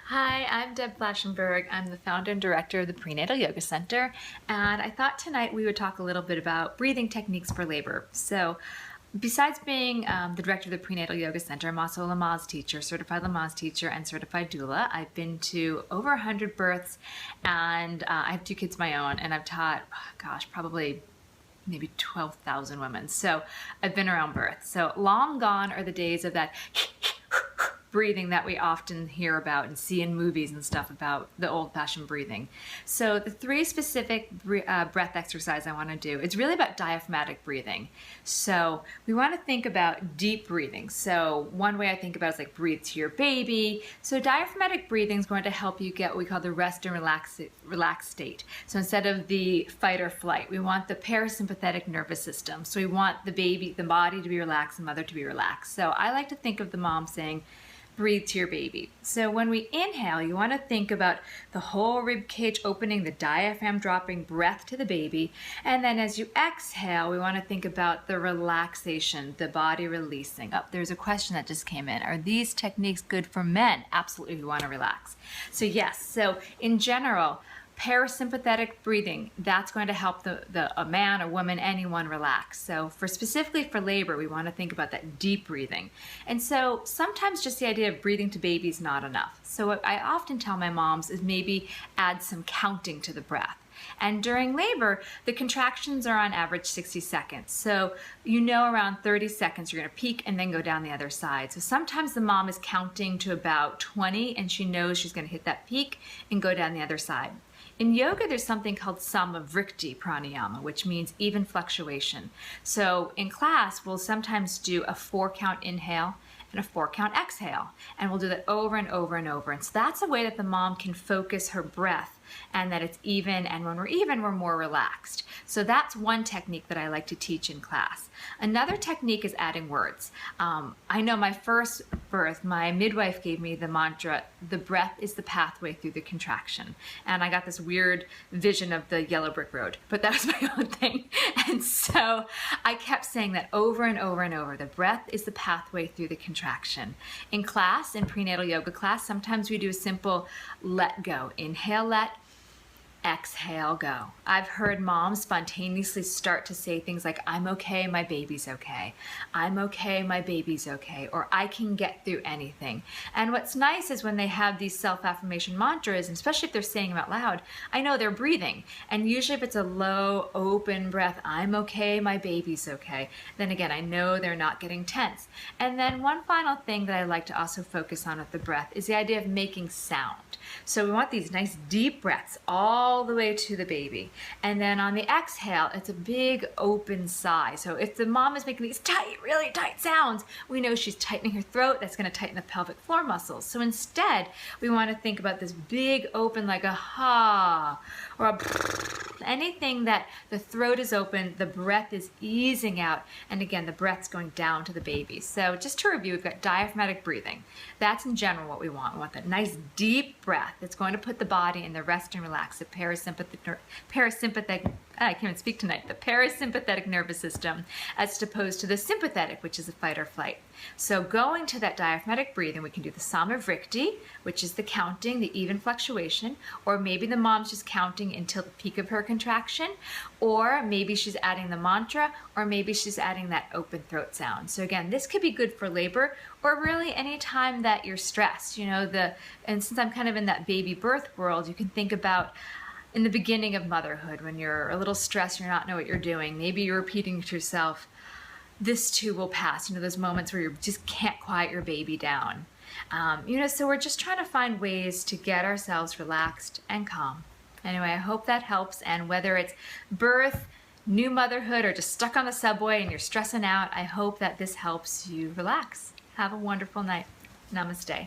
Hi, I'm Deb Flashenberg. I'm the founder and director of the Prenatal Yoga Center, and I thought tonight we would talk a little bit about breathing techniques for labor. So, besides being the director of the Prenatal Yoga Center, I'm also a Lamaze teacher, certified Lamaze teacher, and certified doula. I've been to over 100 births, and I have 2 kids of my own, and I've taught, probably maybe 12,000 women. So I've been around birth. So long gone are the days of that breathing that we often hear about and see in movies and stuff about the old-fashioned breathing. So the 3 specific breath exercise I want to do, it's really about diaphragmatic breathing. So we want to think about deep breathing. So one way I think about it is like breathe to your baby. So diaphragmatic breathing is going to help you get what we call the rest and relax state. So instead of the fight or flight, we want the parasympathetic nervous system. So we want the baby, the body to be relaxed, the mother to be relaxed. So I like to think of the mom saying, breathe to your baby. So when we inhale, you want to think about the whole rib cage opening, the diaphragm dropping breath to the baby. And then as you exhale, we want to think about the relaxation, the body releasing. Oh, there's a question that just came in. Are these techniques good for men? Absolutely, we want to relax. So yes, so in general, parasympathetic breathing, that's going to help a man, a woman, anyone relax. So specifically for labor, we want to think about that deep breathing. And so sometimes just the idea of breathing to baby is not enough. So what I often tell my moms is maybe add some counting to the breath. And during labor, the contractions are on average 60 seconds. So around 30 seconds you're going to peak and then go down the other side. So sometimes the mom is counting to about 20 and she knows she's going to hit that peak and go down the other side. In yoga, there's something called samavriti pranayama, which means even fluctuation. So in class, we'll sometimes do a 4-count inhale and a 4-count exhale. And we'll do that over and over and over. And so that's a way that the mom can focus her breath and that it's even, and when we're even, we're more relaxed. So that's one technique that I like to teach in class. Another technique is adding words. I know my first birth, my midwife gave me the mantra, the breath is the pathway through the contraction. And I got this weird vision of the yellow brick road, but that was my own thing. And so I kept saying that over and over and over, the breath is the pathway through the contraction. In class, in prenatal yoga class, sometimes we do a simple let go. Inhale, let, exhale, go. I've heard moms spontaneously start to say things like, I'm okay, my baby's okay. I'm okay, my baby's okay. Or I can get through anything. And what's nice is when they have these self-affirmation mantras, and especially if they're saying them out loud, I know they're breathing. And usually if it's a low, open breath, I'm okay, my baby's okay. Then again, I know they're not getting tense. And then one final thing that I like to also focus on with the breath is the idea of making sound. So we want these nice deep breaths all the way to the baby. And then on the exhale, it's a big open sigh. So if the mom is making these tight, really tight sounds, we know she's tightening her throat. That's going to tighten the pelvic floor muscles. So instead, we want to think about this big open like a ha or a anything that the throat is open, the breath is easing out, and again, the breath's going down to the baby. So just to review, we've got diaphragmatic breathing. That's in general what we want. We want that nice deep breath that's going to put the body in the rest and relax, the parasympathetic, I can't even speak tonight, the parasympathetic nervous system, as opposed to the sympathetic, which is a fight or flight. So going to that diaphragmatic breathing, we can do the samavriti, which is the counting, the even fluctuation, or maybe the mom's just counting until the peak of her contraction, or maybe she's adding the mantra, or maybe she's adding that open throat sound. So again, this could be good for labor, or really any time that you're stressed. And since I'm kind of in that baby birth world, you can think about in the beginning of motherhood, when you're a little stressed, you're not know what you're doing, maybe you're repeating to yourself, this too will pass. Those moments where you just can't quiet your baby down. So we're just trying to find ways to get ourselves relaxed and calm. Anyway, I hope that helps. And whether it's birth, new motherhood, or just stuck on the subway and you're stressing out, I hope that this helps you relax. Have a wonderful night. Namaste.